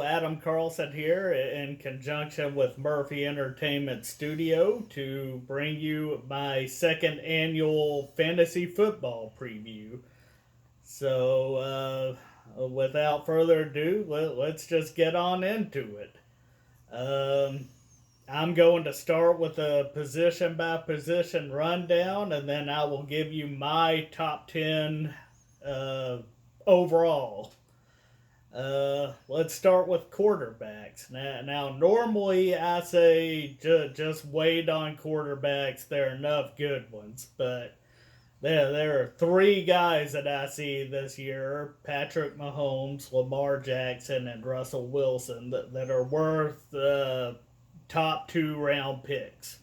Adam Carlson here in conjunction with Murphy Entertainment Studio to bring you my second annual fantasy football preview. Without further ado, let's just get on into it. Um, I'm going to start with a position by position rundown, and then I will give you my top 10 uh, overall. Let's start with quarterbacks. Now normally I say just wait on quarterbacks. There are enough good ones, but there are three guys that I see this year: Patrick Mahomes, Lamar Jackson, and Russell Wilson that are worth top 2 round picks.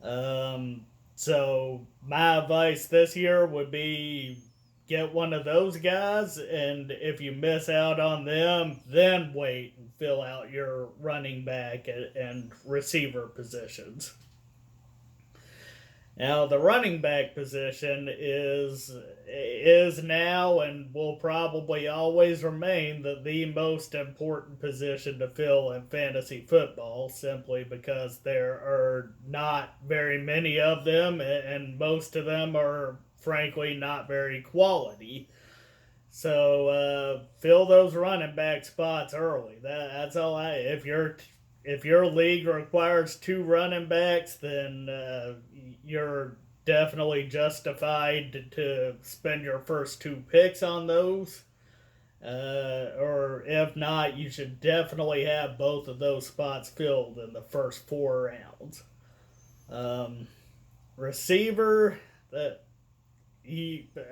So my advice this year would be get one of those guys, and if you miss out on them, then wait and fill out your running back and receiver positions. Now the running back position is now and will probably always remain the most important position to fill in fantasy football, simply because there are not very many of them, and most of them are frankly not very quality. So fill those running back spots early. That's all I. If your league requires 2 running backs, then you're definitely justified to spend your first 2 picks on those. Or if not, you should definitely have both of those spots filled in the first 4 rounds. Um, Receiver, that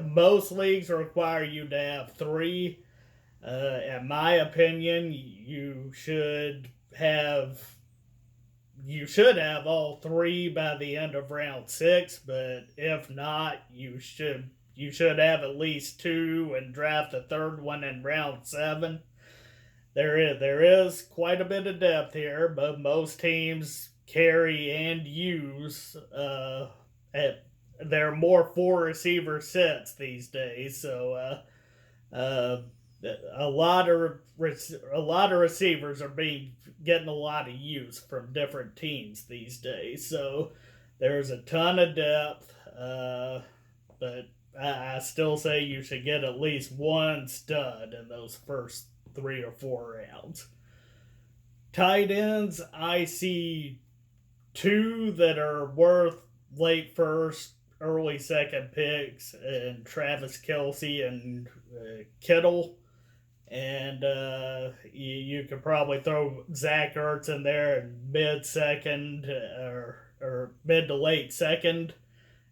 most leagues require you to have 3. In my opinion, you should have all 3 by the end of round 6. But if not, you should have at least 2 and draft a third one in round 7. There is quite a bit of depth here, but most teams carry and use at there are more 4 receiver sets these days, so uh, a lot of receivers are being getting a lot of use from different teams these days. So there's a ton of depth, but I still say you should get at least one stud in those first 3 or 4 rounds. Tight ends, I see 2 that are worth late first, early second picks, and Travis Kelsey and Kittle. And you could probably throw Zach Ertz in there in mid second, or mid to late second.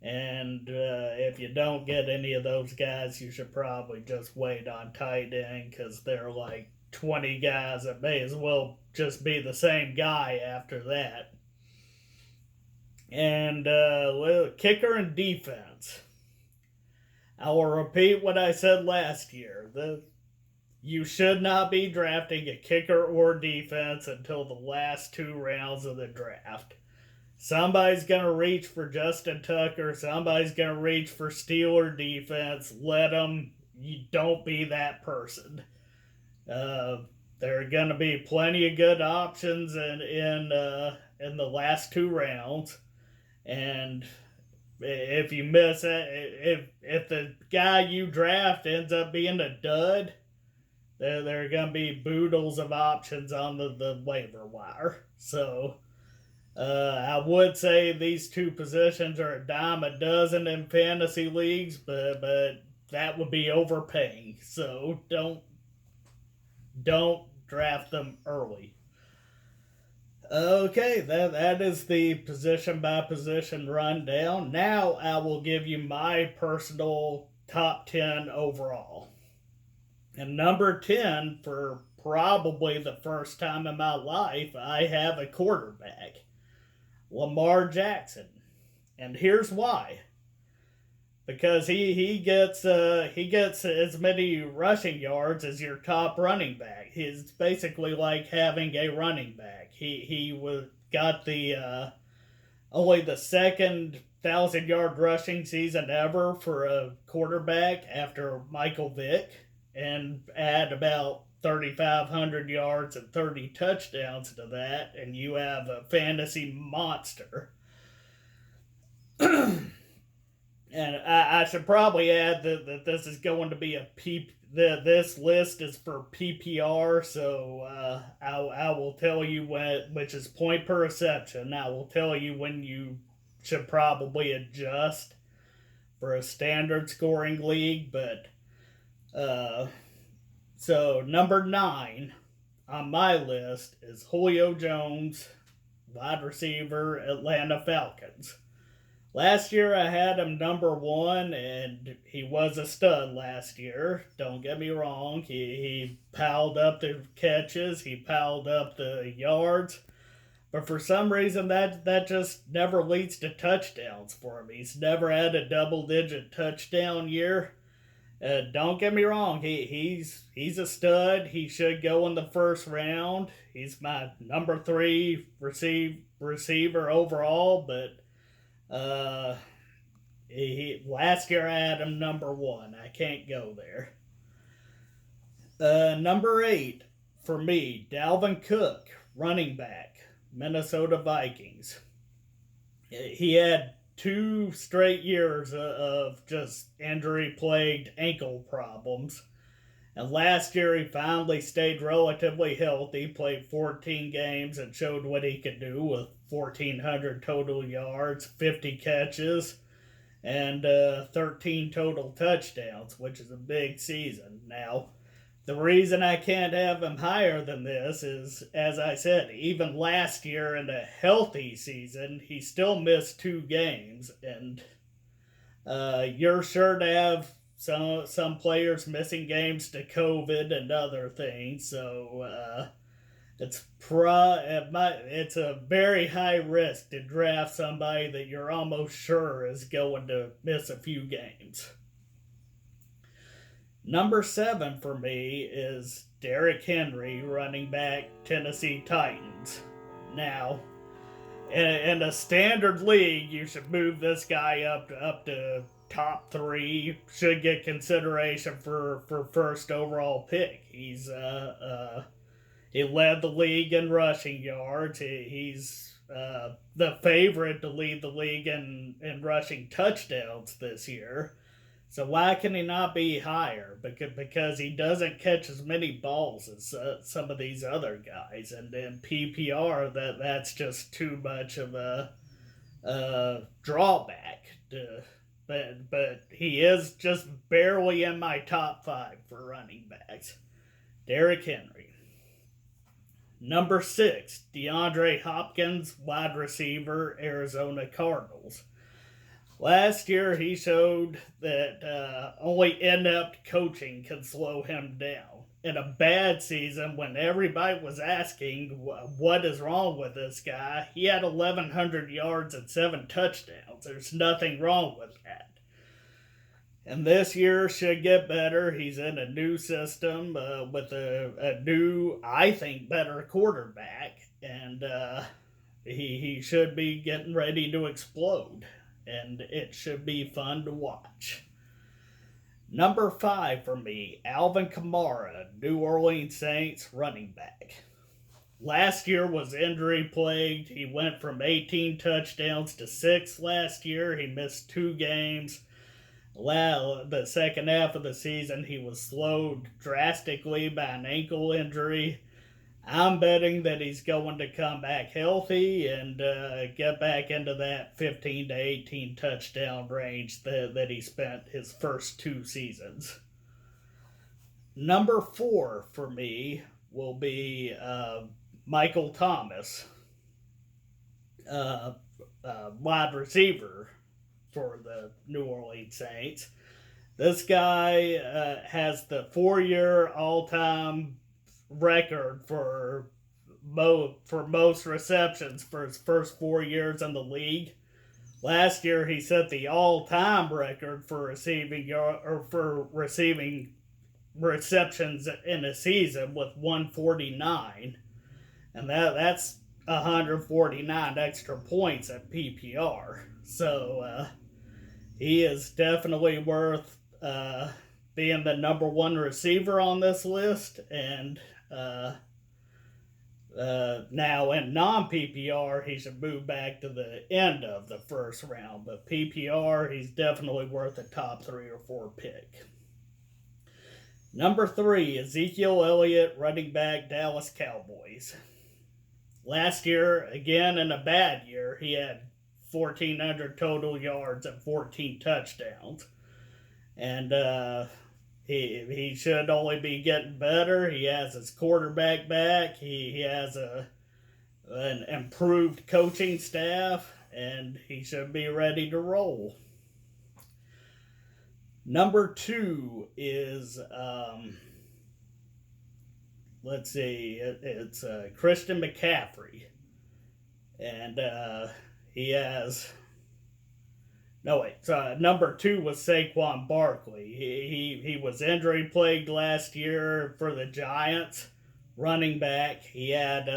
And if you don't get any of those guys, you should probably just wait on tight end, because they're like 20 guys that may as well just be the same guy after that. And kicker and defense. I will repeat what I said last year. You should not be drafting a kicker or defense until the last 2 rounds of the draft. Somebody's going to reach for Justin Tucker. Somebody's going to reach for Steeler defense. Let them. You don't be that person. There are going to be plenty of good options in the last 2 rounds. And if you miss it, if the guy you draft ends up being a dud, there are going to be boodles of options on the waiver wire. So I would say these 2 positions are a dime a dozen in fantasy leagues, but that would be overpaying. So don't draft them early. Okay, that is the position by position rundown. Now I will give you my personal top 10 overall. And number 10, for probably the first time in my life, I have a quarterback, Lamar Jackson. And here's why. Because he gets as many rushing yards as your top running back. He's basically like having a running back. He got the only the second 1,000-yard rushing season ever for a quarterback after Michael Vick, and had about 3,500 yards and 30 touchdowns to that, and you have a fantasy monster. And I should probably add that this is going to be this list is for PPR, so I will tell you which is point per reception. I will tell you when you should probably adjust for a standard scoring league, but so number 9 on my list is Julio Jones, wide receiver, Atlanta Falcons. Last year I had him number 1, and he was a stud last year. Don't get me wrong. He piled up the catches. He piled up the yards. But for some reason, that just never leads to touchdowns for him. He's never had a double-digit touchdown year. Don't get me wrong. He's a stud. He should go in the first round. He's my number 3 receiver overall, but last year I had him number 1. I can't go there. Number 8 for me, Dalvin Cook, running back, Minnesota Vikings. He had 2 straight years of just injury-plagued ankle problems. And last year he finally stayed relatively healthy, played 14 games, and showed what he could do with 1,400 total yards, 50 catches, and 13 total touchdowns, which is a big season. Now, the reason I can't have him higher than this is, as I said, even last year in a healthy season, he still missed 2 games, and you're sure to have some players missing games to COVID and other things, so it's a very high risk to draft somebody that you're almost sure is going to miss a few games. Number 7 for me is Derrick Henry, running back, Tennessee Titans. Now, in a standard league, you should move this guy up to top 3. Should get consideration for first overall pick. He led the league in rushing yards. He's the favorite to lead the league in rushing touchdowns this year. So why can he not be higher? Because he doesn't catch as many balls as some of these other guys, and in PPR that's just too much of a drawback. But he is just barely in my top 5 for running backs. Derrick Henry. Number 6, DeAndre Hopkins, wide receiver, Arizona Cardinals. Last year, he showed that only inept coaching can slow him down. In a bad season, when everybody was asking what is wrong with this guy, he had 1,100 yards and 7 touchdowns. There's nothing wrong with that. And this year should get better. He's in a new system with a new, I think, better quarterback. And he should be getting ready to explode. And it should be fun to watch. Number 5 for me, Alvin Kamara, New Orleans Saints running back. Last year was injury plagued. He went from 18 touchdowns to 6 last year. He missed 2 games. The second half of the season, he was slowed drastically by an ankle injury. I'm betting that he's going to come back healthy and get back into that 15 to 18 touchdown range that he spent his first 2 seasons. Number 4 for me will be Michael Thomas, wide receiver for the New Orleans Saints. This guy has the 4-year all-time record for most receptions for his first 4 years in the league. Last year, he set the all-time record for receiving receptions in a season with 149, and that's 149 extra points at PPR. So he is definitely worth being the number one receiver on this list, and now in non-PPR, he should move back to the end of the first round. But PPR, he's definitely worth a top 3 or 4 pick. Number 3, Ezekiel Elliott, running back, Dallas Cowboys. Last year, again in a bad year, he had 1,400 total yards and 14 touchdowns. And he should only be getting better. He has his quarterback back. He has an improved coaching staff, and he should be ready to roll. Number 2 is, let's see, it's Christian McCaffrey. And he has... No, wait. So number 2 was Saquon Barkley. He was injury plagued last year for the Giants, running back. He had,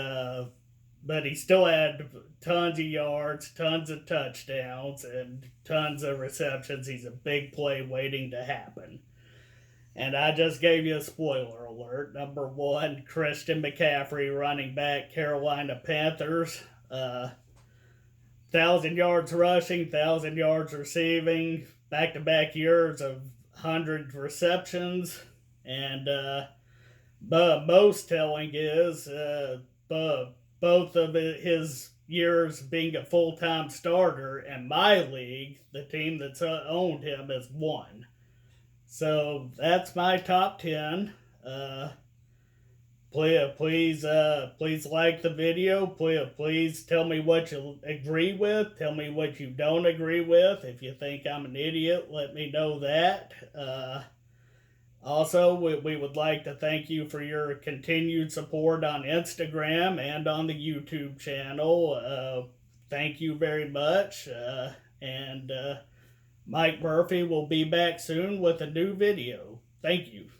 but he still had tons of yards, tons of touchdowns, and tons of receptions. He's a big play waiting to happen. And I just gave you a spoiler alert. Number 1, Christian McCaffrey, running back, Carolina Panthers. 1,000 yards rushing, 1,000 yards receiving, back-to-back years of 100 receptions. And but most telling is both of his years being a full-time starter in my league, the team that's owned him has won. So that's my top 10. Please like the video. Please tell me what you agree with. Tell me what you don't agree with. If you think I'm an idiot, let me know that. Also, we would like to thank you for your continued support on Instagram and on the YouTube channel. Thank you very much. And Mike Murphy will be back soon with a new video. Thank you.